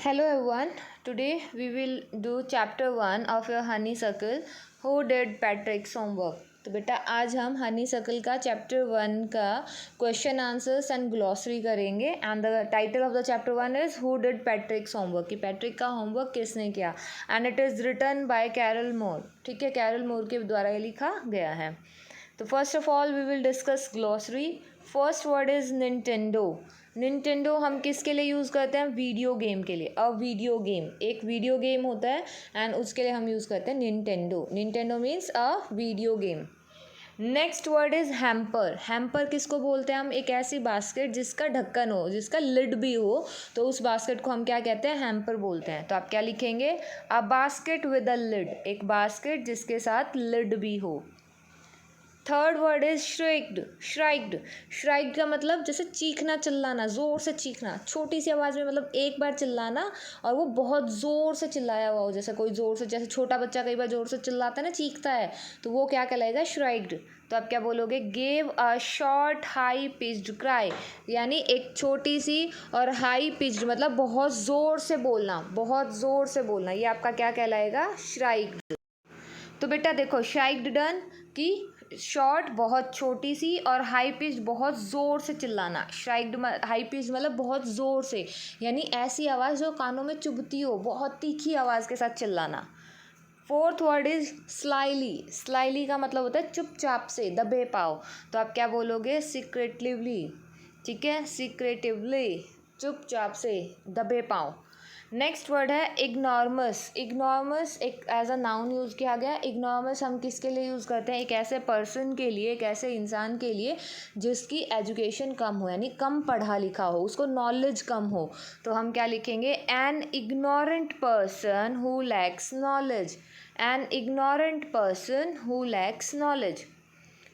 Hello everyone. Today we will do chapter 1 of your honeysuckle. Who did Patrick's homework? तो बेटा आज हम honeysuckle का chapter 1 का question answers and glossary करेंगे and the title of the chapter 1 is Who did Patrick's homework? कि Patrick का homework किसने किया and it is written by Carol Moore. ठीक है, कैरल मोर के द्वारा ये लिखा गया है. तो first of all we will discuss glossary. First word is Nintendo. Nintendo हम किसके लिए यूज़ करते हैं? वीडियो गेम के लिए. अ वीडियो गेम, एक वीडियो गेम होता है एंड उसके लिए हम यूज़ करते हैं Nintendo. Nintendo means a video game. Next word is hamper. Hamper किसको बोलते हैं हम? एक ऐसी बास्केट जिसका ढक्कन हो, जिसका लिड भी हो, तो उस बास्केट को हम क्या कहते हैं? हैम्पर बोलते हैं. तो आप क्या लिखेंगे? A basket with a lid. एक बास्केट जिसके साथ लिड भी हो. Third word is shrieked. Shrieked. Shrieked का मतलब जैसे चीखना, चिल्लाना, ज़ोर से चीखना, छोटी सी आवाज़ में, मतलब एक बार चिल्लाना और वो बहुत ज़ोर से चिल्लाया हुआ हो. जैसे कोई ज़ोर से, जैसे छोटा बच्चा कई बार ज़ोर से चिल्लाता है ना, चीखता है, तो वो क्या कहलाएगा? श्राइक्ड. तो आप क्या बोलोगे? Give a short high pitched cry. यानी एक छोटी सी और हाई पिच्ड मतलब बहुत ज़ोर से बोलना, बहुत ज़ोर से बोलना, ये आपका क्या कहलाएगा? श्राइक्ड. तो बेटा देखो, श्राइक्ड डन की शॉर्ट बहुत छोटी सी और हाई पिच बहुत ज़ोर से चिल्लाना. श्राइक्ड हाई पिच मतलब बहुत ज़ोर से, यानी ऐसी आवाज़ जो कानों में चुभती हो, बहुत तीखी आवाज़ के साथ चिल्लाना. Fourth word is slightly. Slightly का मतलब होता है चुपचाप से, दबे पाओ. तो आप क्या बोलोगे? सीक्रेटिवली. ठीक है, सीक्रेटिवली, चुपचाप से, दबे पाओ. नेक्स्ट वर्ड है इग्नॉर्मस. इग्नॉर्मस एक एज अ नाउन यूज़ किया गया. इग्नॉर्मस हम किसके लिए यूज़ करते हैं? एक ऐसे पर्सन के लिए, एक ऐसे इंसान के लिए जिसकी एजुकेशन कम हो, यानी कम पढ़ा लिखा हो, उसको नॉलेज कम हो. तो हम क्या लिखेंगे? An ignorant person who lakhs knowledge. An ignorant person who lakhs knowledge.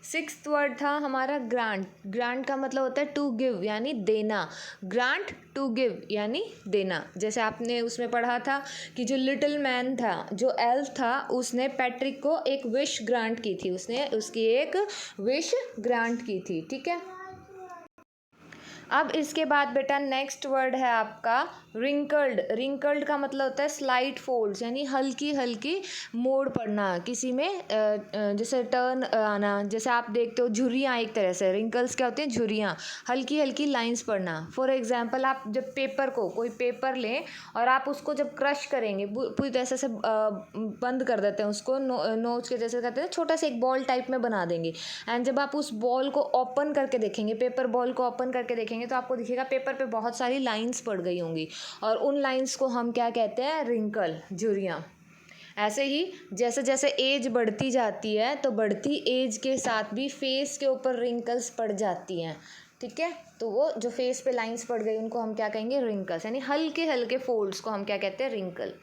Sixth word था हमारा ग्रांट. ग्रांट का मतलब होता है टू गिव, यानी देना. ग्रांट टू गिव यानी देना. जैसे आपने उसमें पढ़ा था कि जो लिटिल मैन था, जो एल्फ था, उसने पैट्रिक को एक विश ग्रांट की थी. उसने उसकी एक विश ग्रांट की थी. ठीक है. अब इसके बाद बेटा नेक्स्ट वर्ड है आपका रिंकल्ड. रिंकल्ड का मतलब होता है स्लाइट फोल्ड्स, यानी हल्की हल्की मोड़ पड़ना किसी में, जैसे टर्न आना. जैसे आप देखते हो झुर्रियाँ, एक तरह से रिंकल्स क्या होते हैं? झुर्रियाँ, हल्की हल्की लाइंस पड़ना. फॉर एग्जांपल आप जब पेपर को, कोई पेपर लें और आप उसको जब क्रश करेंगे, पूरी तरह से बंद कर देते हैं उसको, नोच के जैसे करते हैं, छोटा सा एक बॉल टाइप में बना देंगे. एंड जब आप उस बॉल को ओपन करके देखेंगे, पेपर बॉल को ओपन करके देखेंगे, तो आपको दिखेगा पेपर पे बहुत सारी लाइंस पड़ गई होंगी, और उन लाइंस को हम क्या कहते हैं? रिंकल, झुर्रियाँ. ऐसे ही जैसे जैसे एज बढ़ती जाती है, तो बढ़ती एज के साथ भी फेस के ऊपर रिंकल्स पड़ जाती हैं. ठीक है. तो वो जो फेस पे लाइंस पड़ गई, उनको हम क्या कहेंगे? रिंकल्स, यानी हल्के हल्के फोल्ड्स को हम क्या कहते हैं? Wrinkle.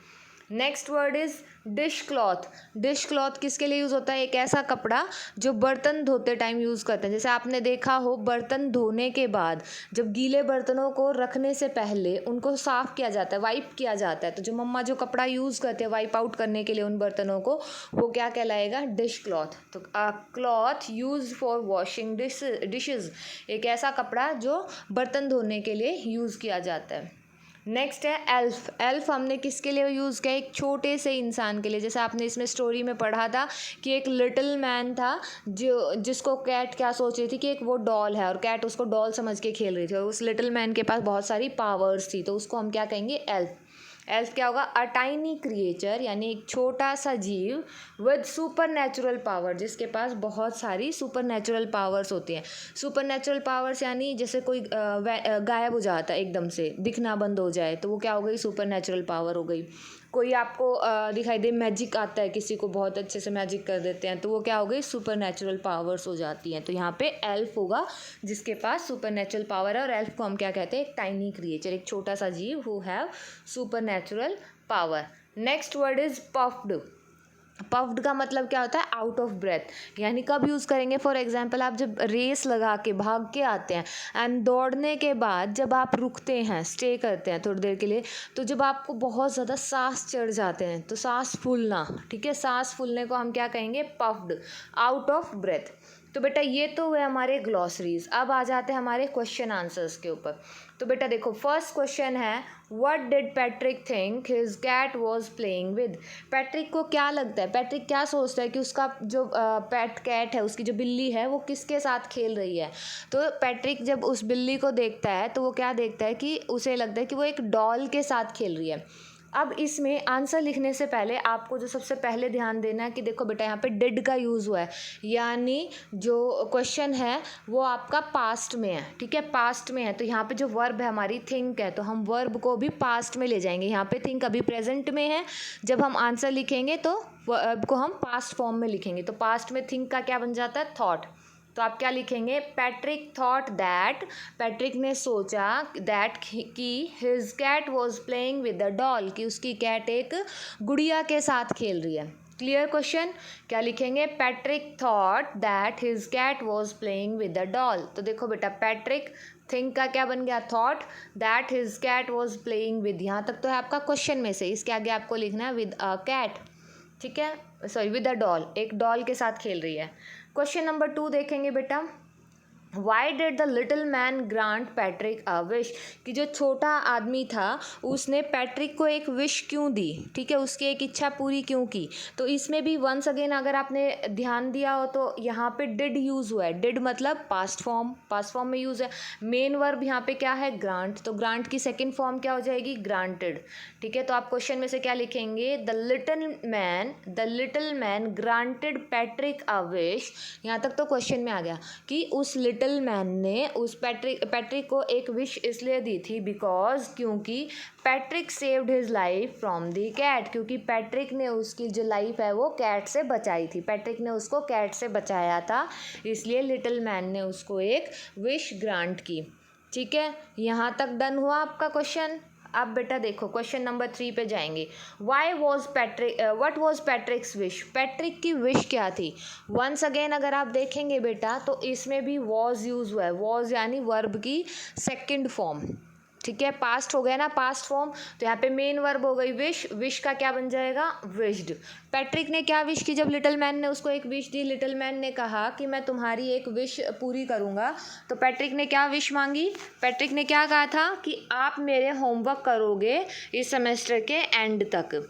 Next word is dish cloth. Dish cloth किसके लिए यूज़ होता है? एक ऐसा कपड़ा जो बर्तन धोते टाइम यूज़ करते हैं. जैसे आपने देखा हो, बर्तन धोने के बाद जब गीले बर्तनों को रखने से पहले उनको साफ़ किया जाता है, वाइप किया जाता है. तो जो मम्मा जो कपड़ा यूज़ करते हैं वाइप आउट करने के लिए उन बर्तनों को, वो क्या कहलाएगा? Dish cloth. तो cloth use for washing dishes, एक ऐसा कपड़ा जो बर्तन धोने के लिए यूज़ किया जाता है. नेक्स्ट है एल्फ. एल्फ हमने किसके लिए यूज़ किया? एक छोटे से इंसान के लिए. जैसे आपने इसमें स्टोरी में पढ़ा था कि एक लिटिल मैन था जिसको कैट क्या सोच रही थी कि एक वो डॉल है, और कैट उसको डॉल समझ के खेल रही थी, और उस लिटिल मैन के पास बहुत सारी पावर्स थी. तो उसको हम क्या कहेंगे? एल्फ. एल्फ क्या होगा? अ टाइनी क्रिएचर, यानी एक छोटा सा जीव विद सुपर नेचुरल पावर, जिसके पास बहुत सारी सुपर नेचुरल पावर्स होती हैं. सुपर नेचुरल पावर्स यानी जैसे कोई गायब हो जाता है, एकदम से दिखना बंद हो जाए, तो वो क्या हो गई? सुपर नेचुरल पावर हो गई. कोई आपको दिखाई दे, मैजिक आता है, किसी को बहुत अच्छे से मैजिक कर देते हैं, तो वो क्या हो गई? सुपर नेचुरल पावर्स हो जाती हैं. तो यहाँ पे एल्फ होगा जिसके पास सुपर नेचुरल पावर है, और एल्फ को हम क्या कहते हैं? एक टाइनी क्रिएचर, एक छोटा सा जीव who have supernatural power. Next word is puffed. Puffed का मतलब क्या होता है? Out of breath. यानी कब यूज़ करेंगे? फॉर एग्जांपल आप जब रेस लगा के भाग के आते हैं एंड दौड़ने के बाद जब आप रुकते हैं, स्टे करते हैं थोड़ी देर के लिए, तो जब आपको बहुत ज़्यादा सांस चढ़ जाते हैं, तो सांस फूलना. ठीक है, सांस फूलने को हम क्या कहेंगे? Puffed, out of breath. तो बेटा ये तो हुए हमारे ग्लॉसरीज। अब आ जाते हैं हमारे क्वेश्चन आंसर्स के ऊपर। तो बेटा देखो फर्स्ट क्वेश्चन है, what did Patrick think his cat was playing with. Patrick को क्या लगता है, पैट्रिक क्या सोचता है कि उसका जो पेट कैट है, उसकी जो बिल्ली है, वो किसके साथ खेल रही है। तो पैट्रिक जब उस बिल्ली को देखता है तो वो क्या देखता है कि उसे लगता है कि वो एक डॉल के साथ खेल रही है। अब इसमें आंसर लिखने से पहले आपको जो सबसे पहले ध्यान देना है कि देखो बेटा यहाँ पे डिड का यूज़ हुआ है, यानी जो क्वेश्चन है वो आपका पास्ट में है, ठीक है, पास्ट में है। तो यहाँ पे जो वर्ब है हमारी थिंक है, तो हम वर्ब को भी पास्ट में ले जाएंगे। यहाँ पे थिंक अभी प्रेजेंट में है, जब हम आंसर लिखेंगे तो वर्ब को हम पास्ट फॉर्म में लिखेंगे। तो पास्ट में थिंक का क्या बन जाता है, थॉट। तो आप क्या लिखेंगे, पैट्रिक थॉट दैट, पैट्रिक ने सोचा दैट कि his cat was playing with the doll, कि उसकी कैट एक गुड़िया के साथ खेल रही है। क्लियर क्वेश्चन, क्या लिखेंगे, Patrick thought that his cat was playing with the doll. तो देखो बेटा पैट्रिक थिंक का क्या बन गया, thought, that his cat was playing with, यहाँ तक तो है आपका क्वेश्चन में से। इसके आगे आपको लिखना है विद अ कैट, ठीक है, सॉरी विद अ डॉल, एक डॉल के साथ खेल रही है। क्वेश्चन नंबर 2 देखेंगे बेटा, why did the little man grant Patrick a wish, कि जो छोटा आदमी था उसने पैट्रिक को एक विश क्यों दी, ठीक है, उसकी एक इच्छा पूरी क्यों की। तो इसमें भी वंस अगेन अगर आपने ध्यान दिया हो तो यहाँ पे डिड यूज़ हुआ है। डिड मतलब पास्ट फॉर्म में यूज़ है। मेन वर्ब यहाँ पे क्या है, ग्रांट, तो ग्रांट की सेकेंड फॉर्म क्या हो जाएगी, ग्रांटेड, ठीक है। तो आप क्वेश्चन में से क्या लिखेंगे, the little man granted Patrick a wish. यहाँ तक तो क्वेश्चन में आ गया कि उस लिटिल मैन ने उस पैट्रिक को एक विश इसलिए दी थी बिकॉज, क्योंकि Patrick saved his life from the cat, क्योंकि पैट्रिक ने उसकी जो लाइफ है वो कैट से बचाई थी, पैट्रिक ने उसको कैट से बचाया था, इसलिए लिटिल मैन ने उसको एक विश ग्रांट की। ठीक है, यहाँ तक डन हुआ आपका क्वेश्चन। अब बेटा देखो क्वेश्चन नंबर 3 पे जाएंगे। व्हाट वॉज पैट्रिक्स विश, पैट्रिक की विश क्या थी। वंस अगेन अगर आप देखेंगे बेटा तो इसमें भी वॉज यूज हुआ है, वॉज यानी वर्ब की सेकंड फॉर्म, ठीक है, पास्ट हो गया ना, पास्ट फॉर्म। तो यहाँ पे मेन वर्ब हो गई विश, विश का क्या बन जाएगा, विश्ड। पैट्रिक ने क्या विश की, जब लिटिल मैन ने उसको एक विश दी, लिटिल मैन ने कहा कि मैं तुम्हारी एक विश पूरी करूँगा, तो पैट्रिक ने क्या विश मांगी, पैट्रिक ने क्या कहा था कि आप मेरे होमवर्क करोगे इस सेमेस्टर के एंड तक।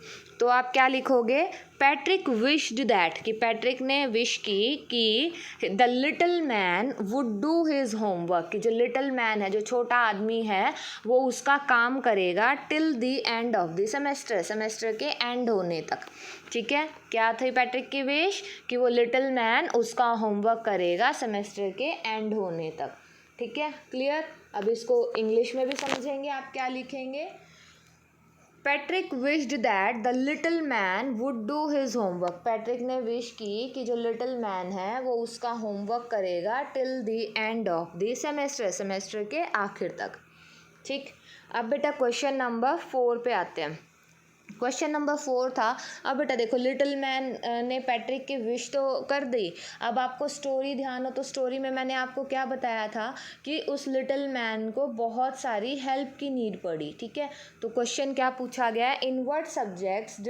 तो आप क्या लिखोगे, पैट्रिक विश्ड दैट, कि पैट्रिक ने विश की कि the little man would do his homework, कि जो लिटिल मैन है, जो छोटा आदमी है, वो उसका काम करेगा till the end of the semester, semester के एंड होने तक। ठीक है, क्या थी पैट्रिक की विश, कि वो लिटिल मैन उसका होमवर्क करेगा सेमेस्टर के एंड होने तक। ठीक है, क्लियर। अब इसको इंग्लिश में भी समझेंगे, आप क्या लिखेंगे, Patrick wished that the little man would do his homework, Patrick ने विश की कि जो लिटिल मैन है वो उसका होमवर्क करेगा till the end of the semester, semester के आखिर तक। ठीक, अब बेटा क्वेश्चन नंबर 4 पे आते हैं। क्वेश्चन नंबर 4 था, अब बेटा देखो लिटिल मैन ने पैट्रिक की विश तो कर दी। अब आपको स्टोरी ध्यान हो तो स्टोरी में मैंने आपको क्या बताया था कि उस लिटिल मैन को बहुत सारी हेल्प की नीड पड़ी। ठीक है, तो क्वेश्चन क्या पूछा गया है, in what subject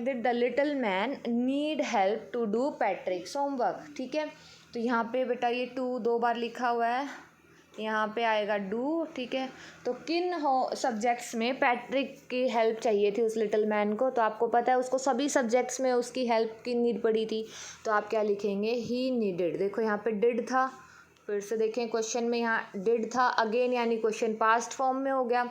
did the little man need help to do Patrick's homework. ठीक है, तो यहाँ पे बेटा ये 2 2 बार लिखा हुआ है, यहाँ पे आएगा डू। ठीक है, तो किन सब्जेक्ट्स में पैट्रिक की हेल्प चाहिए थी उस लिटिल मैन को, तो आपको पता है उसको सभी सब्जेक्ट्स में उसकी हेल्प की नीड पड़ी थी। तो आप क्या लिखेंगे, ही नीडेड। देखो यहाँ पे डिड था, फिर से देखें क्वेश्चन में यहाँ डिड था अगेन, यानी क्वेश्चन पास्ट फॉर्म में हो गया।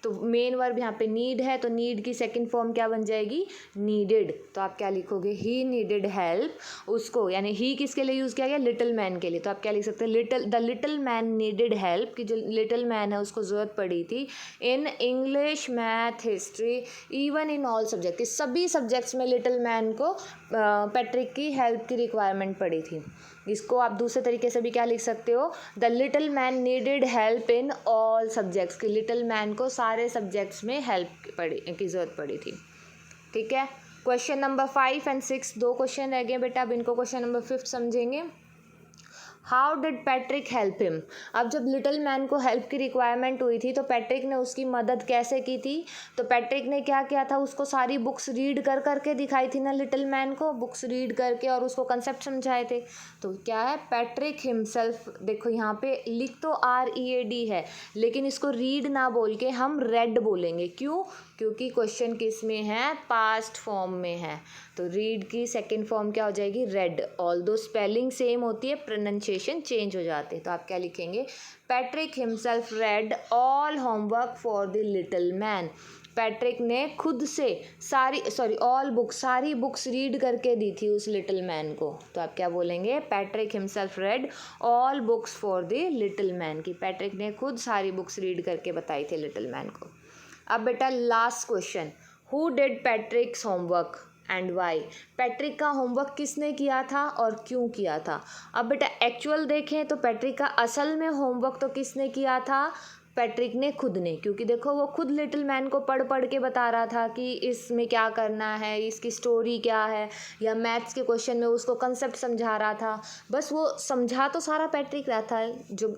तो मेन वर्ब यहाँ पे नीड है, तो नीड की सेकंड फॉर्म क्या बन जाएगी, नीडेड। तो आप क्या लिखोगे, ही नीडेड हेल्प, उसको यानी ही किसके लिए यूज़ किया गया, लिटिल मैन के लिए। तो आप क्या लिख सकते हैं, the little man needed help, कि जो लिटिल मैन है उसको ज़रूरत पड़ी थी in English, math, history, even in all subject, कि सभी सब्जेक्ट्स में लिटिल मैन को पैट्रिक की हेल्प की रिक्वायरमेंट पड़ी थी। इसको आप दूसरे तरीके से भी क्या लिख सकते हो, the little man needed help in all subjects, कि लिटिल मैन को सारे सब्जेक्ट्स में हेल्प की ज़रूरत पड़ी थी। ठीक है, क्वेश्चन नंबर 5 एंड 6 2 क्वेश्चन रह गए बेटा, अब इनको क्वेश्चन नंबर 5 समझेंगे। How did Patrick help him. अब जब लिटिल मैन को हेल्प की रिक्वायरमेंट हुई थी तो पैट्रिक ने उसकी मदद कैसे की थी। तो पैट्रिक ने क्या किया था, उसको सारी बुक्स रीड कर करके दिखाई थी ना, लिटिल मैन को बुक्स रीड करके और उसको कंसेप्ट समझाए थे। तो क्या है, पैट्रिक हिमसेल्फ, देखो यहाँ पे लिख तो READ है, लेकिन इसको रीड ना बोल के हम रेड बोलेंगे। क्यों? क्योंकि क्वेश्चन किस में है, पास्ट फॉर्म में है। तो रीड की सेकंड फॉर्म क्या हो जाएगी, रेड। ऑल्दो स्पेलिंग सेम होती है, प्रोनाउंसिएशन चेंज हो जाते हैं। तो आप क्या लिखेंगे, Patrick himself read all homework for the little man. Patrick ने खुद से सारी बुक्स रीड करके दी थी उस लिटिल मैन को। तो आप क्या बोलेंगे, Patrick himself read all books for the little man, की पैट्रिक ने खुद सारी बुक्स रीड करके बताई थी लिटिल मैन को। अब बेटा last question, who did Patrick's homework and why. Patrick का होमवर्क किसने किया था और क्यों किया था। अब बेटा एक्चुअल देखें तो पैट्रिक का असल में होमवर्क तो किसने किया था, पैट्रिक ने खुद ने, क्योंकि देखो वो खुद लिटिल मैन को पढ़ पढ़ के बता रहा था कि इसमें क्या करना है, इसकी स्टोरी क्या है, या मैथ्स के क्वेश्चन में उसको कंसेप्ट समझा रहा था। बस वो समझा तो सारा पैट्रिक रहा था, जो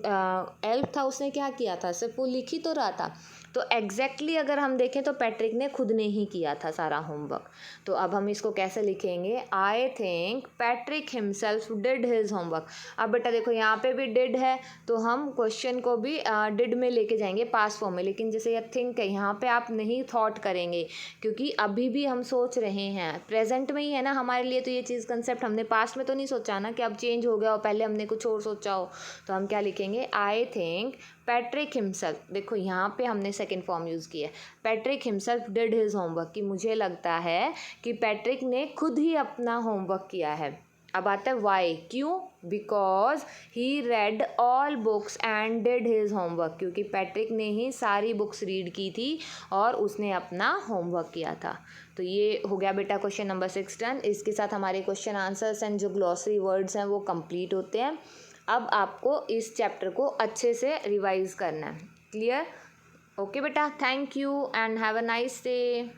एल्फ था उसने क्या किया था, सिर्फ वो लिख ही तो रहा था। तो एग्जैक्टली अगर हम देखें तो पैट्रिक ने खुद ने ही किया था सारा होमवर्क। तो अब हम इसको कैसे लिखेंगे, I think Patrick himself did his homework. अब बेटा देखो यहाँ पे भी डिड है, तो हम क्वेश्चन को भी डिड में लेके जाएंगे पास्ट फॉर्म में। लेकिन जैसे ये थिंक है, यहाँ पे आप नहीं थॉट करेंगे, क्योंकि अभी भी हम सोच रहे हैं, प्रेजेंट में ही है ना हमारे लिए। तो ये चीज़ कंसेप्ट हमने पास्ट में तो नहीं सोचा ना कि अब चेंज हो गया हो, पहले हमने कुछ और सोचा हो। तो हम क्या लिखेंगे, आई थिंक पैट्रिक हिमसेल्फ, देखो यहाँ पे हमने सेकेंड फॉर्म यूज़ किया है, Patrick himself did his homework, कि मुझे लगता है कि पैट्रिक ने खुद ही अपना होमवर्क किया है। अब आता है वाई, क्यों, because he read all books and did his homework, क्योंकि पैट्रिक ने ही सारी बुक्स रीड की थी और उसने अपना होमवर्क किया था। तो ये हो गया बेटा क्वेश्चन नंबर 6 डन। इसके साथ हमारे क्वेश्चन आंसर्स एंड जो ग्लॉसरी वर्ड्स हैं वो कंप्लीट होते हैं। अब आपको इस चैप्टर को अच्छे से रिवाइज करना है। क्लियर? ओके बेटा, thank you and have a nice day.